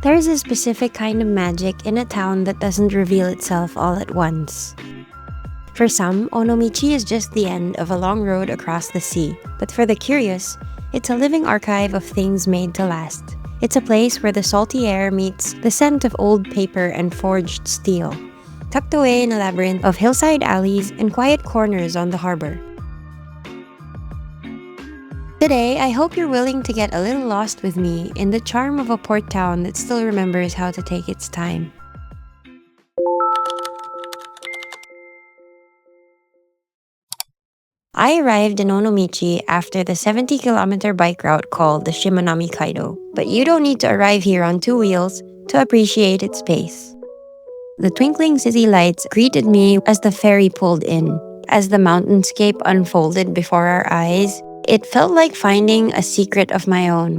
There's a specific kind of magic in a town that doesn't reveal itself all at once. For some, Onomichi is just the end of a long road across the sea. But for the curious, it's a living archive of things made to last. It's a place where the salty air meets the scent of old paper and forged steel, tucked away in a labyrinth of hillside alleys and quiet corners on the harbor. Today, I hope you're willing to get a little lost with me in the charm of a port town that still remembers how to take its time. I arrived in Onomichi after the 70-kilometer bike route called the Shimanami-kaido, but you don't need to arrive here on two wheels to appreciate its pace. The twinkling city lights greeted me as the ferry pulled in. As the mountainscape unfolded before our eyes, it felt like finding a secret of my own.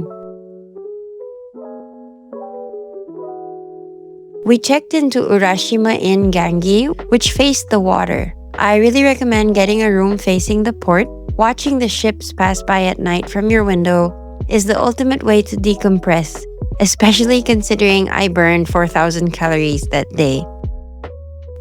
We checked into Urashima Inn Gangi, which faced the water. I really recommend getting a room facing the port. Watching the ships pass by at night from your window is the ultimate way to decompress, especially considering I burned 4,000 calories that day.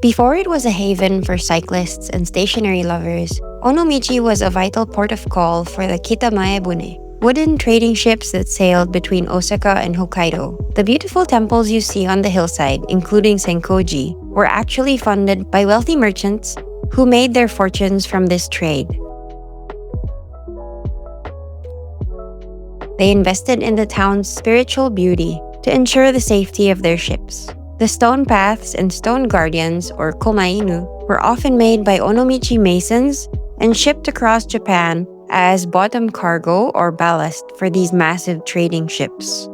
Before it was a haven for cyclists and stationery lovers, Onomichi was a vital port of call for the Kitamae-bune, wooden trading ships that sailed between Osaka and Hokkaido. The beautiful temples you see on the hillside, including Senkoji, were actually funded by wealthy merchants who made their fortunes from this trade. They invested in the town's spiritual beauty to ensure the safety of their ships. The stone paths and stone guardians, or komainu, were often made by Onomichi masons and shipped across Japan as bottom cargo or ballast for these massive trading ships.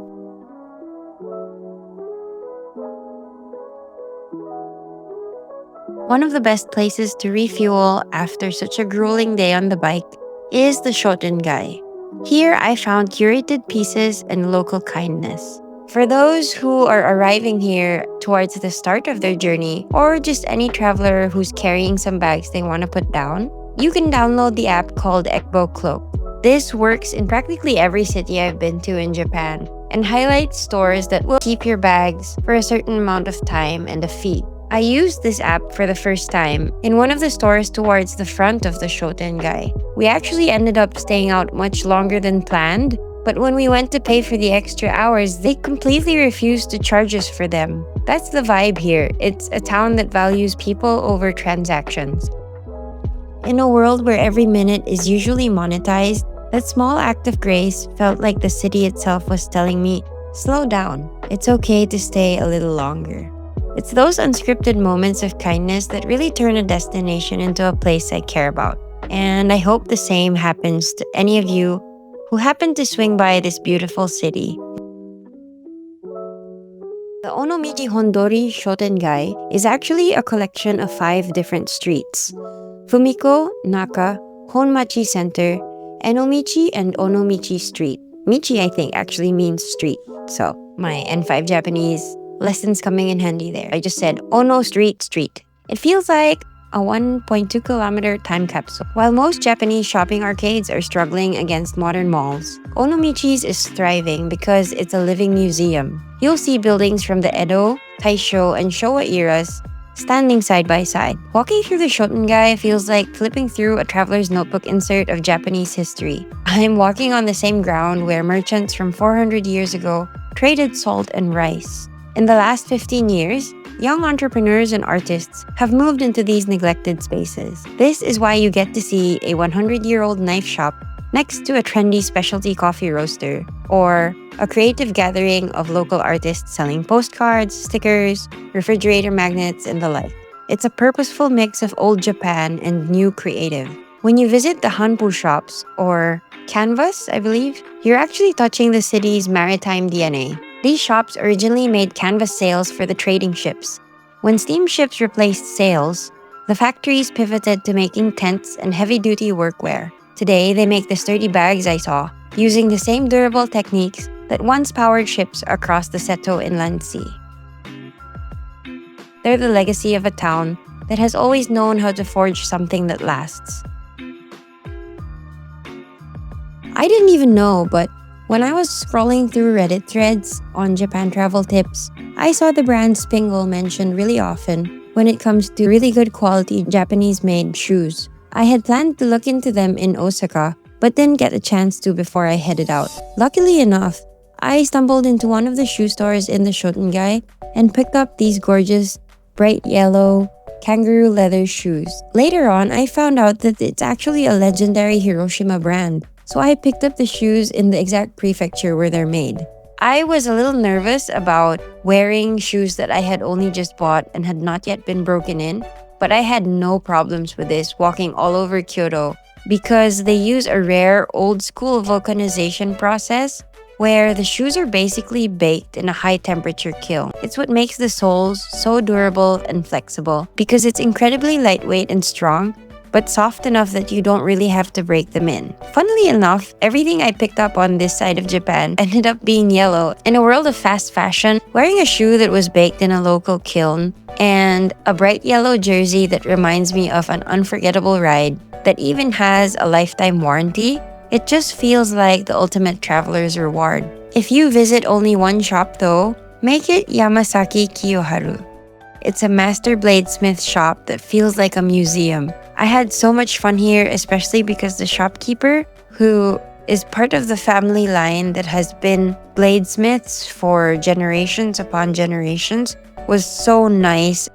One of the best places to refuel after such a grueling day on the bike is the Shotengai. Here, I found curated pieces and local kindness. For those who are arriving here towards the start of their journey, or just any traveler who's carrying some bags they want to put down, you can download the app called Ekbo Cloak. This works in practically every city I've been to in Japan and highlights stores that will keep your bags for a certain amount of time and a fee. I used this app for the first time in one of the stores towards the front of the Shotengai. We actually ended up staying out much longer than planned, but when we went to pay for the extra hours, they completely refused to charge us for them. That's the vibe here. It's a town that values people over transactions. In a world where every minute is usually monetized, that small act of grace felt like the city itself was telling me, slow down. It's okay to stay a little longer. It's those unscripted moments of kindness that really turn a destination into a place I care about. And I hope the same happens to any of you who happen to swing by this beautiful city. The Onomichi Hondori Shotengai is actually a collection of 5 different streets: Fumiko, Naka, Honmachi Center, Enomichi, and Onomichi Street. Michi, I think, actually means street. So, my N5 Japanese lessons coming in handy there. I just said Ono Street. It feels like a 1.2 kilometer time capsule. While most Japanese shopping arcades are struggling against modern malls, Onomichi's is thriving because it's a living museum. You'll see buildings from the Edo, Taisho, and Showa eras standing side by side. Walking through the Shotengai feels like flipping through a traveler's notebook insert of Japanese history. I'm walking on the same ground where merchants from 400 years ago traded salt and rice. In the last 15 years, young entrepreneurs and artists have moved into these neglected spaces. This is why you get to see a 100-year-old knife shop next to a trendy specialty coffee roaster, or a creative gathering of local artists selling postcards, stickers, refrigerator magnets, and the like. It's a purposeful mix of old Japan and new creative. When you visit the Hanpu shops, or canvas, I believe, you're actually touching the city's maritime DNA. These shops originally made canvas sails for the trading ships. When steamships replaced sails, the factories pivoted to making tents and heavy-duty workwear. Today, they make the sturdy bags I saw, using the same durable techniques that once powered ships across the Seto Inland Sea. They're the legacy of a town that has always known how to forge something that lasts. I didn't even know, but When I was scrolling through Reddit threads on Japan travel tips, I saw the brand Spingle mentioned really often when it comes to really good quality Japanese-made shoes. I had planned to look into them in Osaka, but didn't get a chance to before I headed out. Luckily enough, I stumbled into one of the shoe stores in the Shotengai and picked up these gorgeous, bright yellow, kangaroo leather shoes. Later on, I found out that it's actually a legendary Hiroshima brand, so I picked up the shoes in the exact prefecture where they're made. I was a little nervous about wearing shoes that I had only just bought and had not yet been broken in, but I had no problems with this walking all over Kyoto because they use a rare old-school vulcanization process where the shoes are basically baked in a high-temperature kiln. It's what makes the soles so durable and flexible because it's incredibly lightweight and strong, but soft enough that you don't really have to break them in. Funnily enough, everything I picked up on this side of Japan ended up being yellow. In a world of fast fashion, wearing a shoe that was baked in a local kiln and a bright yellow jersey that reminds me of an unforgettable ride that even has a lifetime warranty, it just feels like the ultimate traveler's reward. If you visit only one shop though, make it Yamasaki Kiyoharu. It's a master bladesmith shop that feels like a museum. I had so much fun here, especially because the shopkeeper, who is part of the family line that has been bladesmiths for generations upon generations, was so nice.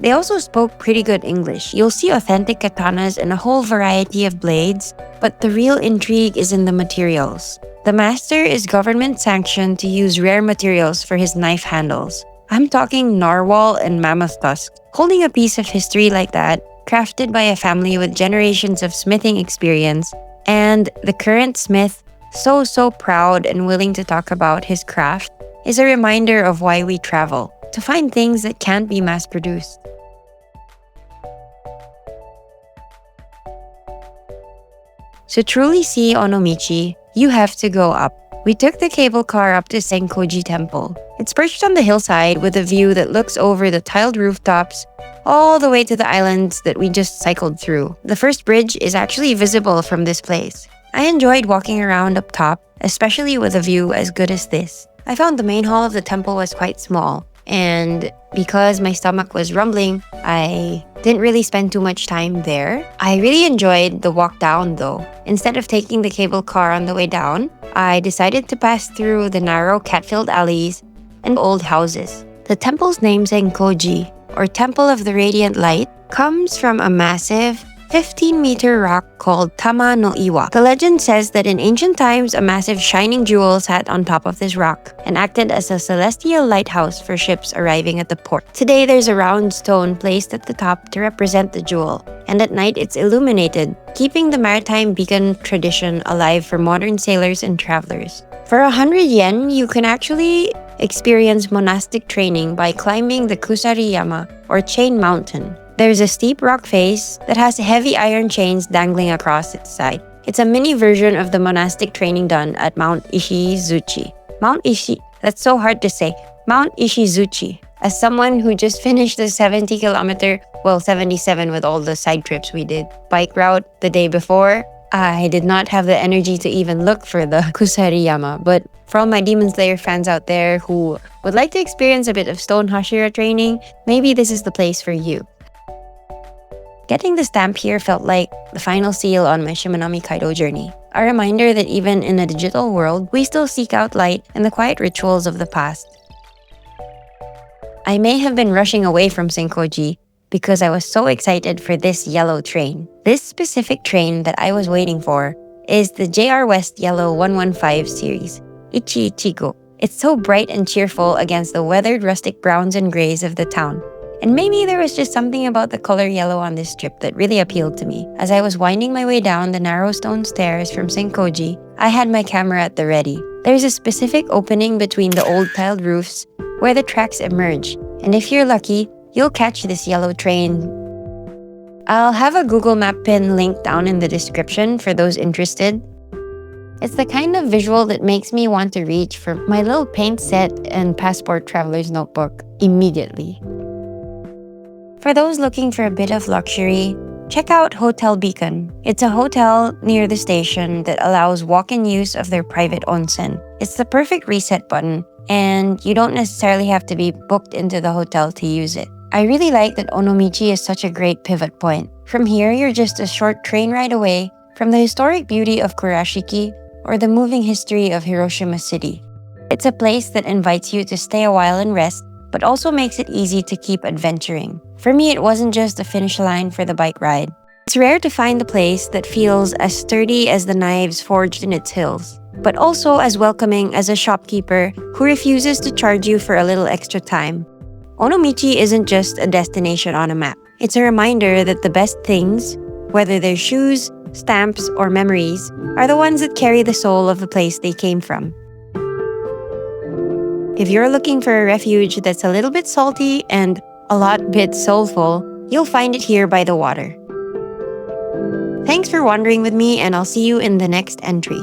They also spoke pretty good English. You'll see authentic katanas and a whole variety of blades, but the real intrigue is in the materials. The master is government sanctioned to use rare materials for his knife handles. I'm talking narwhal and mammoth tusk. Holding a piece of history like that, crafted by a family with generations of smithing experience, and the current smith so proud and willing to talk about his craft, is a reminder of why we travel, to find things that can't be mass-produced. To truly see Onomichi, you have to go up. We took the cable car up to Senkoji Temple. It's perched on the hillside with a view that looks over the tiled rooftops all the way to the islands that we just cycled through. The first bridge is actually visible from this place. I enjoyed walking around up top, especially with a view as good as this. I found the main hall of the temple was quite small, and because my stomach was rumbling, I didn't really spend too much time there. I really enjoyed the walk down though. Instead of taking the cable car on the way down, I decided to pass through the narrow cat-filled alleys and old houses. The temple's name, Senkoji, or Temple of the Radiant Light, comes from a massive 15-meter rock called Tama no Iwa. The legend says that in ancient times, a massive shining jewel sat on top of this rock and acted as a celestial lighthouse for ships arriving at the port. Today, there's a round stone placed at the top to represent the jewel, and at night it's illuminated, keeping the maritime beacon tradition alive for modern sailors and travelers. For 100 yen, you can actually experience monastic training by climbing the Kusariyama, or Chain Mountain. There's a steep rock face that has heavy iron chains dangling across its side. It's a mini version of the monastic training done at Mount Ishizuchi. That's so hard to say. Mount Ishizuchi. As someone who just finished the 77 with all the side trips we did, bike route the day before, I did not have the energy to even look for the Kusariyama. But for all my Demon Slayer fans out there who would like to experience a bit of Stone Hashira training, maybe this is the place for you. Getting the stamp here felt like the final seal on my Shimanami Kaido journey. A reminder that even in a digital world, we still seek out light and the quiet rituals of the past. I may have been rushing away from Senkoji because I was so excited for this yellow train. This specific train that I was waiting for is the JR West Yellow 115 series, Ichi Ichigo. It's so bright and cheerful against the weathered rustic browns and grays of the town. And maybe there was just something about the color yellow on this strip that really appealed to me. As I was winding my way down the narrow stone stairs from Senkoji, I had my camera at the ready. There's a specific opening between the old tiled roofs where the tracks emerge. And if you're lucky, you'll catch this yellow train. I'll have a Google Map pin linked down in the description for those interested. It's the kind of visual that makes me want to reach for my little paint set and passport traveler's notebook immediately. For those looking for a bit of luxury, check out Hotel Beacon. It's a hotel near the station that allows walk-in use of their private onsen. It's the perfect reset button, and you don't necessarily have to be booked into the hotel to use it. I really like that Onomichi is such a great pivot point. From here, you're just a short train ride away from the historic beauty of Kurashiki or the moving history of Hiroshima City. It's a place that invites you to stay a while and rest, but also makes it easy to keep adventuring. For me, it wasn't just a finish line for the bike ride. It's rare to find a place that feels as sturdy as the knives forged in its hills, but also as welcoming as a shopkeeper who refuses to charge you for a little extra time. Onomichi isn't just a destination on a map. It's a reminder that the best things, whether they're shoes, stamps, or memories, are the ones that carry the soul of the place they came from. If you're looking for a refuge that's a little bit salty and a lot bit soulful, you'll find it here by the water. Thanks for wandering with me, and I'll see you in the next entry.